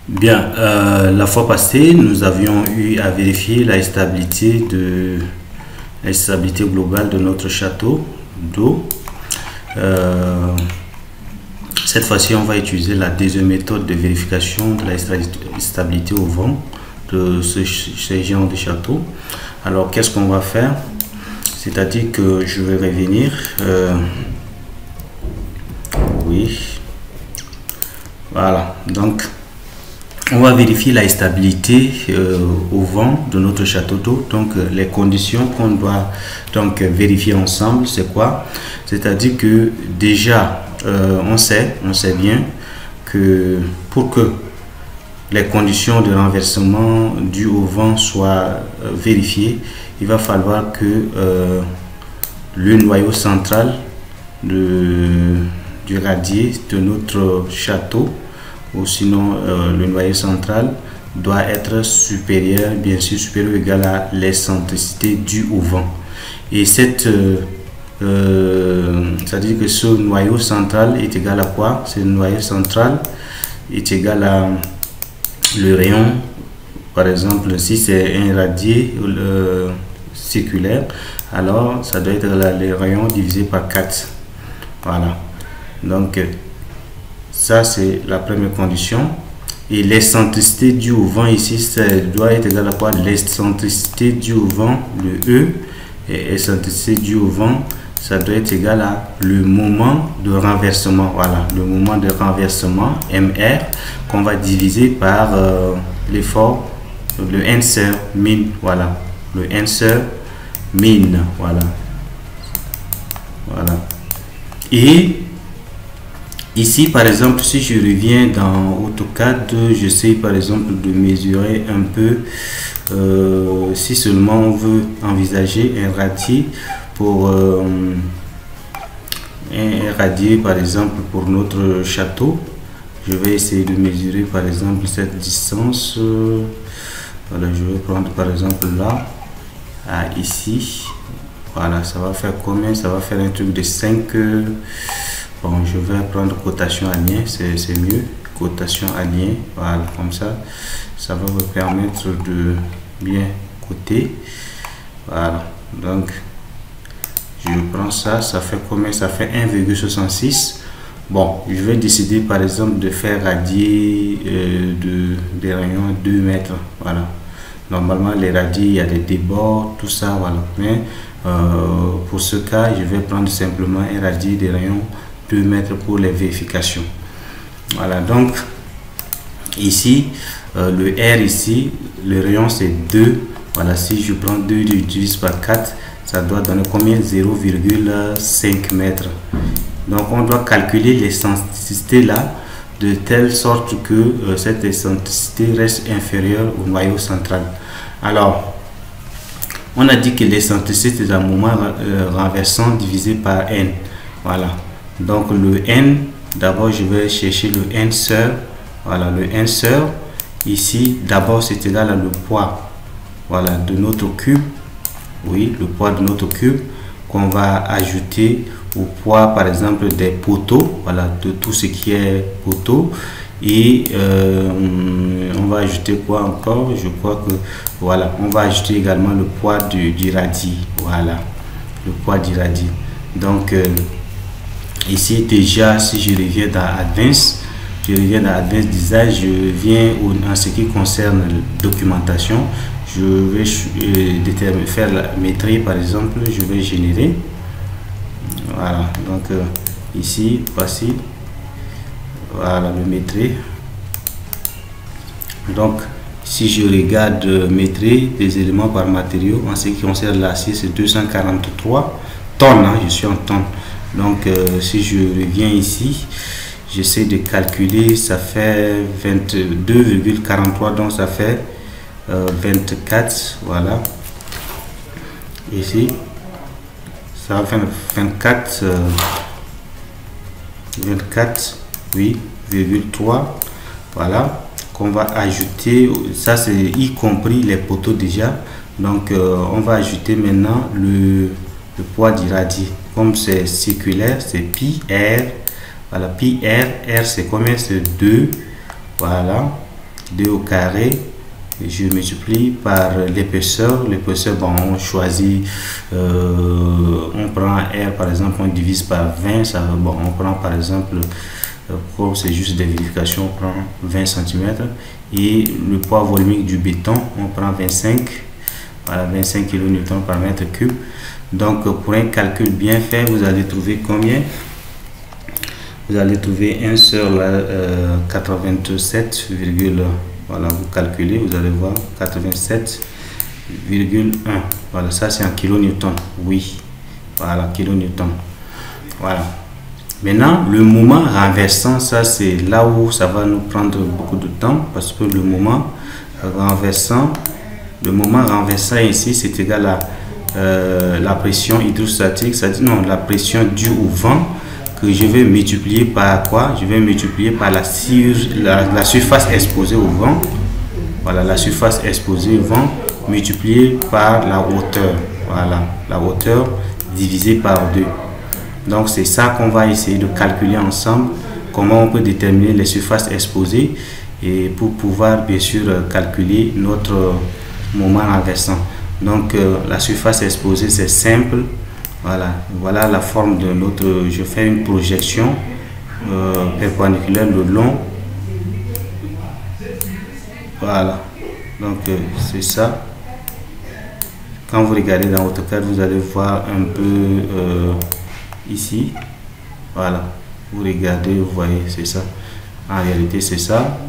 Bien, la fois passée, nous avions eu à vérifier la stabilité globale de notre château d'eau. Cette fois-ci, on va utiliser la deuxième méthode de vérification de la stabilité au vent de ce genre de château. Alors, qu'est-ce qu'on va faire? C'est-à-dire que je vais revenir. Oui. Voilà. Donc, on va vérifier la stabilité au vent de notre château d'eau. Donc, les conditions qu'on doit donc vérifier ensemble, c'est quoi? C'est-à-dire que déjà, on sait bien que pour que les conditions de renversement dues au vent soient vérifiées, il va falloir que le noyau central du radier de notre château, ou sinon le noyau central, doit être supérieur, bien sûr supérieur ou égal à l'excentricité due au vent. Et c'est-à-dire que ce noyau central est égal à quoi? Ce noyau central est égal à le rayon, par exemple, si c'est un radier circulaire, alors ça doit être le rayon divisé par 4. Voilà. Donc, ça, c'est la première condition. Et l'excentricité due au vent ici, ça doit être égal à quoi? L'excentricité due au vent, le E, et l'excentricité due au vent, ça doit être égal à le moment de renversement. Voilà, le moment de renversement, MR, qu'on va diviser par l'effort, le N sur min. Voilà, le N sur min. Voilà. Voilà. Et ici, par exemple, si je reviens dans AutoCAD, j'essaie par exemple de mesurer un peu, si seulement on veut envisager un radier pour un radier par exemple pour notre château. Je vais essayer de mesurer par exemple cette distance. Voilà, je vais prendre par exemple là, à ici. Voilà, ça va faire combien? Ça va faire un truc de 5. Bon, je vais prendre cotation à lien, c'est mieux. Cotation à lien, voilà, comme ça, ça va me permettre de bien coter. Voilà, donc je prends ça, ça fait combien? Ça fait 1,66. Bon, je vais décider par exemple de faire radier des rayons 2 mètres. Voilà. Normalement, les radiers, il y a des débords, tout ça, voilà. Mais pour ce cas, je vais prendre simplement un radier des rayons 2 mètres pour les vérifications. Voilà, donc ici, le R ici, le rayon c'est 2. Voilà, si je prends 2 et j'utilise par 4, ça doit donner combien? 0,5 mètres. Donc on doit calculer l'excentricité là de telle sorte que cette excentricité reste inférieure au noyau central. Alors, on a dit que l'excentricité c'est un moment renversant divisé par n. Voilà. Donc le n, d'abord je vais chercher le n sur. Voilà, le n sur. Ici, d'abord c'est égal à le poids. Voilà, de notre cube. Oui, le poids de notre cube qu'on va ajouter au poids par exemple des poteaux, voilà, de tout ce qui est poteau. Et on va ajouter quoi encore? Je crois que voilà, on va ajouter également le poids du radis. Voilà, le poids du radis. Donc ici déjà, si je reviens dans Advanced, Design, je viens en ce qui concerne la documentation. Je vais faire la métrie par exemple, je vais générer. Voilà, donc ici, voici, voilà le métrie. Donc, si je regarde métrie des éléments par matériaux, en ce qui concerne l'acier, c'est 243 tonnes, hein, je suis en tonnes. Donc, si je reviens ici, j'essaie de calculer, ça fait 22,43, donc ça fait 24, voilà. Ici, ça va faire 24, oui, 3, voilà, qu'on va ajouter. Ça c'est y compris les poteaux déjà. Donc on va ajouter maintenant le poids du radis. Comme c'est circulaire, c'est pi r. Voilà, pi r, r c'est combien? C'est 2. Voilà, 2 au carré, je multiplie par l'épaisseur. L'épaisseur, bon, on choisit, on prend R par exemple, on divise par 20, ça, bon, on prend par exemple, comme c'est juste des vérifications, on prend 20 cm. Et le poids volumique du béton, on prend 25, voilà, 25 kN par mètre cube. Donc pour un calcul bien fait, vous allez trouver combien? Vous allez trouver 1 sur la 87, voilà, vous calculez, vous allez voir 87,1. Voilà, ça c'est en kilonewton. Oui, voilà, kilonewton. Voilà. Maintenant, le moment renversant, ça c'est là où ça va nous prendre beaucoup de temps, parce que le moment renversant ici, c'est égal à la pression hydrostatique, c'est-à-dire non, la pression due au vent, que je vais multiplier par quoi? Je vais multiplier par la surface exposée au vent. Voilà, la surface exposée au vent multipliée par la hauteur. Voilà, la hauteur divisée par 2. Donc c'est ça qu'on va essayer de calculer ensemble, comment on peut déterminer les surfaces exposées et pour pouvoir bien sûr calculer notre moment renversant. Donc la surface exposée, c'est simple. Voilà, voilà la forme de notre. Je fais une projection perpendiculaire le long. Voilà, donc c'est ça. Quand vous regardez dans votre cadre, vous allez voir un peu ici. Voilà, vous regardez, vous voyez, c'est ça. En réalité, c'est ça.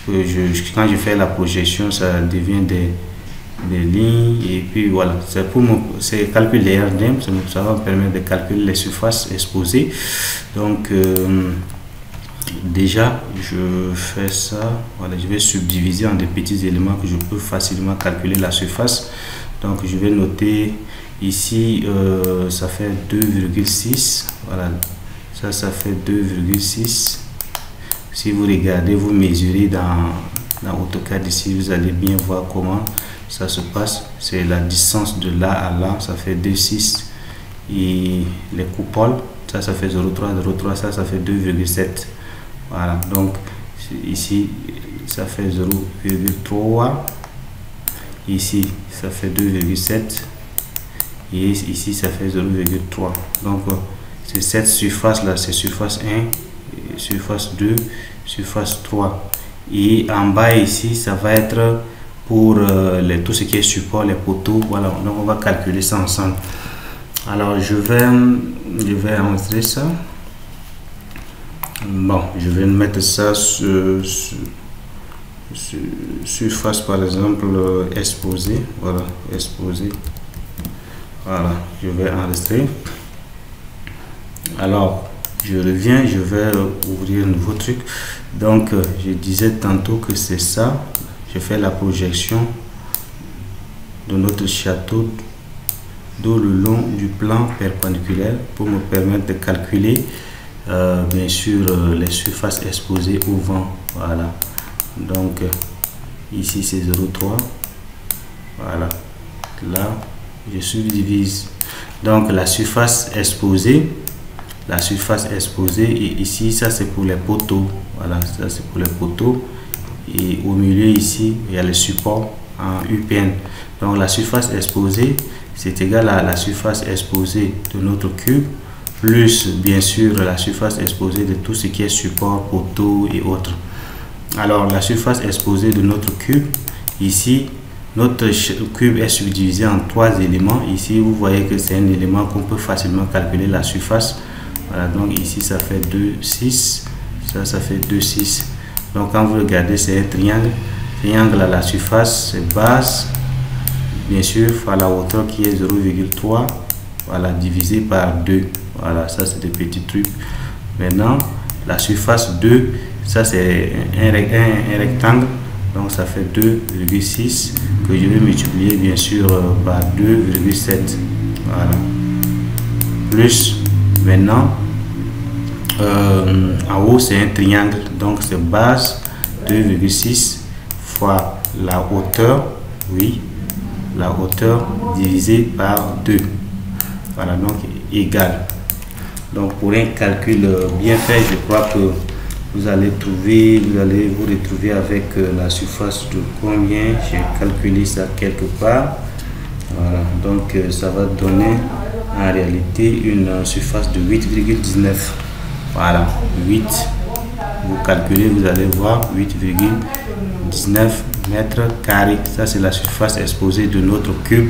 Quand je fais la projection, ça devient des lignes, et puis voilà, c'est calculer RDM, ça va me permettre de calculer les surfaces exposées. Donc déjà je fais ça, voilà, je vais subdiviser en des petits éléments que je peux facilement calculer la surface. Donc je vais noter ici, ça fait 2,6, voilà, ça fait 2,6. Si vous regardez, vous mesurez dans AutoCAD ici, vous allez bien voir comment ça se passe. C'est la distance de là à là, ça fait 2,6. Et les coupoles, ça fait 0,3, ça fait 2,7. Voilà, donc ici ça fait 0,3, ici ça fait 2,7 et ici ça fait 0,3. Donc c'est cette surface là, c'est surface 1, surface 2, surface 3. Et en bas ici, ça va être pour tout ce qui est support, les poteaux. Voilà, donc on va calculer ça ensemble. Alors je vais enregistrer ça. Bon, je vais mettre ça sur surface par exemple exposée. Voilà, exposée. Voilà, je vais enregistrer. Alors je reviens, je vais ouvrir un nouveau truc. Donc je disais tantôt que c'est ça. Je fais la projection de notre château d'eau le long du plan perpendiculaire pour me permettre de calculer bien sûr les surfaces exposées au vent. Voilà, donc ici c'est 0,3. voilà, là je subdivise donc la surface exposée, et ici ça c'est pour les poteaux. Voilà, ça c'est pour les poteaux, et au milieu ici il y a le support en UPN. Donc la surface exposée, c'est égal à la surface exposée de notre cube plus bien sûr la surface exposée de tout ce qui est support, poteau et autres. Alors la surface exposée de notre cube, ici notre cube est subdivisé en 3 éléments. Ici vous voyez que c'est un élément qu'on peut facilement calculer la surface. Voilà, donc ici ça fait 2,6, ça fait 2,6. Donc quand vous regardez, c'est un triangle à la surface, c'est base bien sûr fois la hauteur qui est 0,3, voilà, divisé par 2. Voilà, ça c'est des petits trucs. Maintenant la surface 2, ça c'est un rectangle, donc ça fait 2,6 que je vais multiplier bien sûr par 2,7. voilà, plus maintenant en haut c'est un triangle, donc c'est base 2,6 fois la hauteur, oui, la hauteur divisé par 2. Voilà, donc égal. Donc pour un calcul bien fait, je crois que vous allez vous retrouver avec la surface de combien. J'ai calculé ça quelque part. Voilà, donc ça va donner en réalité une surface de 8,19. Voilà, 8. Vous calculez, vous allez voir 8,19 mètres carrés. Ça, c'est la surface exposée de notre cube.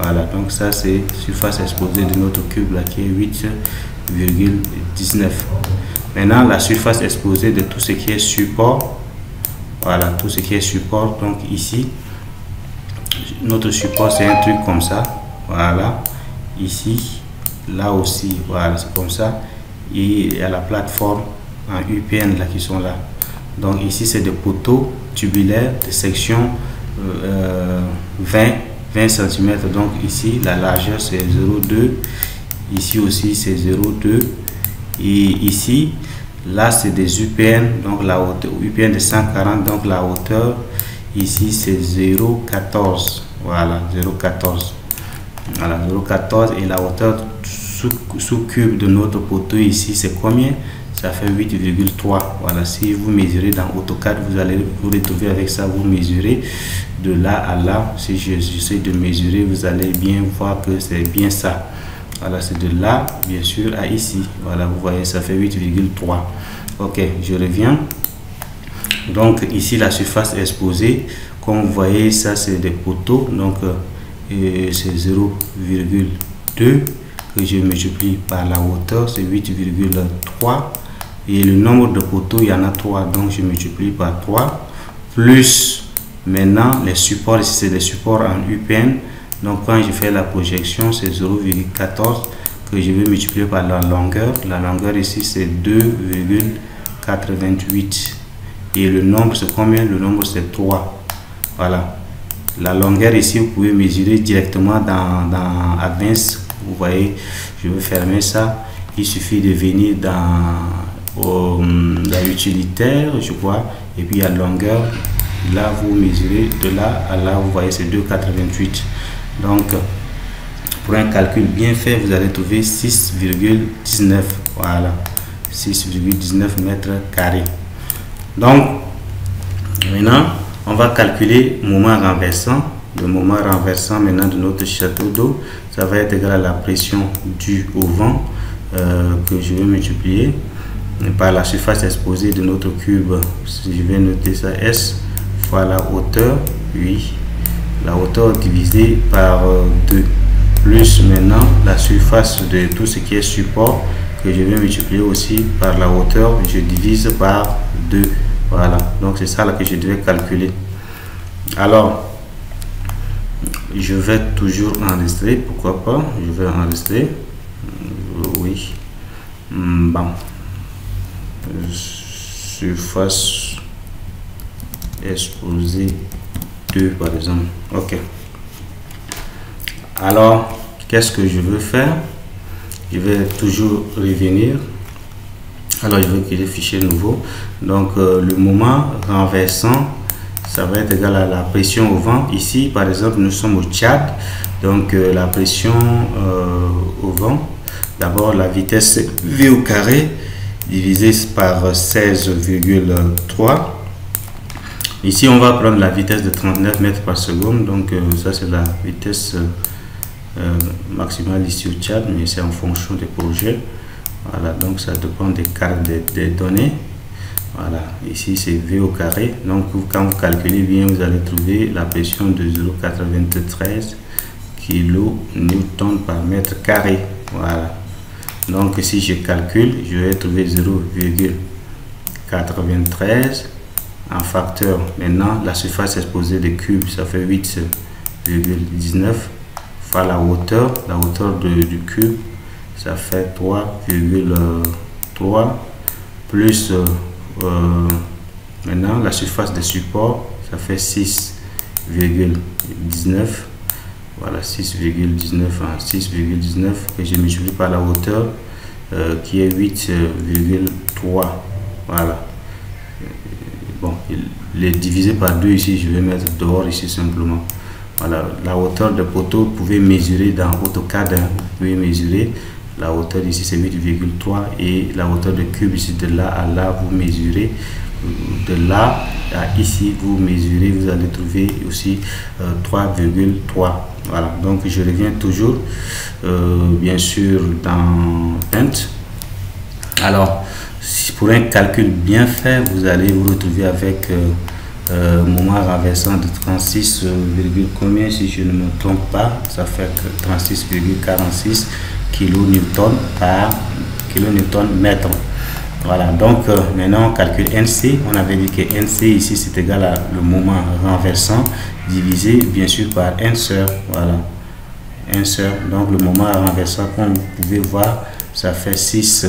Voilà, donc ça, c'est surface exposée de notre cube là qui est 8,19. Maintenant, la surface exposée de tout ce qui est support. Voilà, tout ce qui est support. Donc ici, notre support, c'est un truc comme ça. Voilà, ici, là aussi, voilà, c'est comme ça. Et il y a la plateforme en UPN là qui sont là. Donc ici, c'est des poteaux tubulaires de section 20 cm. Donc ici, la largeur, c'est 0,2. Ici aussi, c'est 0,2. Et ici, là, c'est des UPN. Donc la hauteur, UPN de 140. Donc la hauteur, ici, c'est 0,14. Voilà, 0,14. Voilà, 0,14. Et la hauteur sous cube de notre poteau ici, c'est combien? Ça fait 8,3. Voilà, si vous mesurez dans AutoCAD, vous allez vous retrouver avec ça. Vous mesurez de là à là. Si j'essaie de mesurer, vous allez bien voir que c'est bien ça. Voilà, c'est de là, bien sûr, à ici. Voilà, vous voyez, ça fait 8,3. Ok, je reviens. Donc, ici, la surface exposée, comme vous voyez, ça, c'est des poteaux. Donc, c'est 0,2 que je multiplie par la hauteur, c'est 8,3. Et le nombre de poteaux, il y en a 3. Donc, je multiplie par 3. Plus, maintenant, les supports, ici, c'est des supports en UPN. Donc, quand je fais la projection, c'est 0,14 que je vais multiplier par la longueur. La longueur ici, c'est 2,88. Et le nombre, c'est combien? Le nombre, c'est 3. Voilà. La longueur ici, vous pouvez mesurer directement dans Advanced. Vous voyez, je vais fermer ça. Il suffit de venir dans la utilitaire, je crois. Et puis, il y a longueur. Là, vous mesurez de là à là, vous voyez, c'est 2,88. Donc, pour un calcul bien fait, vous allez trouver 6,19. Voilà, 6,19 mètres carrés. Donc, maintenant, on va calculer moment renversant. Le moment renversant maintenant de notre château d'eau, ça va être égal à la pression due au vent que je vais multiplier par la surface exposée de notre cube. Si je vais noter ça, S fois la hauteur, oui. La hauteur divisée par 2 plus maintenant la surface de tout ce qui est support que je vais multiplier aussi par la hauteur, je divise par 2. Voilà, donc c'est ça là que je devais calculer. Alors, je vais toujours enregistrer, pourquoi pas, je vais enregistrer, oui, bon, surface exposée 2 par exemple. Ok, alors qu'est-ce que je veux faire? Je vais toujours revenir. Alors je vais créer fichier nouveau. Donc le moment renversant, ça va être égal à la pression au vent. Ici par exemple nous sommes au Tchad, donc la pression au vent, d'abord la vitesse V au carré divisé par 16,3. Ici, on va prendre la vitesse de 39 mètres par seconde. Donc, ça, c'est la vitesse maximale ici au Tchad, mais c'est en fonction des projets. Voilà, donc ça dépend des cartes des données. Voilà, ici, c'est V au carré. Donc, quand vous calculez bien, vous allez trouver la pression de 0,93 kN par mètre carré. Voilà. Donc, si je calcule, je vais trouver 0,93 en facteur. Maintenant, la surface exposée des cubes, ça fait 8,19 fois la hauteur du cube, ça fait 3,3 plus maintenant la surface de support, ça fait 6,19. Voilà, 6,19 que je multiplie par la hauteur qui est 8,3. Voilà. Bon, il est divisé par 2 ici, je vais mettre dehors ici simplement. Voilà, la hauteur de poteau, vous pouvez mesurer dans AutoCAD, vous pouvez mesurer La hauteur ici c'est 8,3 et la hauteur de cube ici de là à là, vous mesurez. De là à ici, vous mesurez, vous allez trouver aussi 3,3. Voilà, donc je reviens toujours bien sûr dans Paint. Alors, pour un calcul bien fait, vous allez vous retrouver avec moment renversant de 36, combien si je ne me trompe pas, ça fait 36,46 kN par kN mètre. Voilà, donc maintenant on calcule NC. On avait dit que NC ici c'est égal à le moment renversant divisé bien sûr par N sœur. Voilà, N sœur. Donc le moment renversant, comme vous pouvez voir, ça fait 6.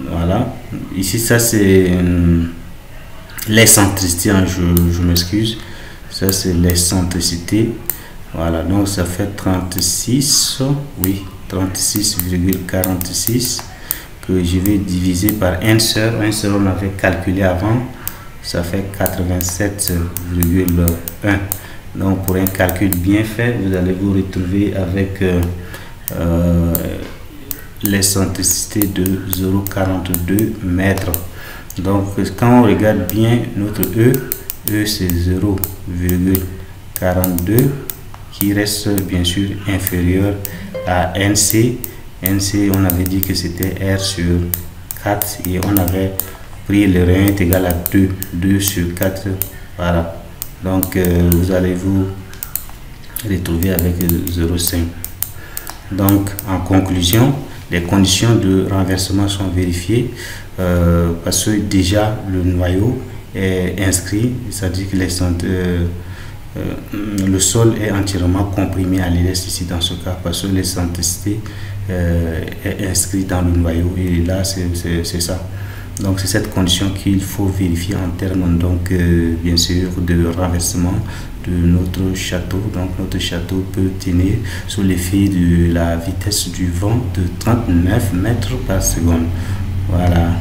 Voilà, ici ça c'est l'excentricité, hein, je m'excuse, ça c'est l'excentricité. Voilà, donc ça fait 36, oui, 36,46 que je vais diviser par 1 sœur. 1 sœur on avait calculé avant, ça fait 87,1. Donc pour un calcul bien fait, vous allez vous retrouver avec l'excentricité de 0,42 mètres. Donc quand on regarde bien notre E c'est 0,42 qui reste bien sûr inférieur à NC. NC on avait dit que c'était R sur 4 et on avait pris le rayon est égal à 2 sur 4. Voilà, donc vous allez vous retrouver avec 0,5. Donc en conclusion, les conditions de renversement sont vérifiées parce que déjà le noyau est inscrit, c'est-à-dire que le sol est entièrement comprimé à l'est ici dans ce cas parce que l'excentricité est inscrite dans le noyau et là c'est ça. Donc c'est cette condition qu'il faut vérifier en termes donc bien sûr de renversement de notre château. Donc notre château peut tenir sous l'effet de la vitesse du vent de 39 mètres par seconde. Voilà.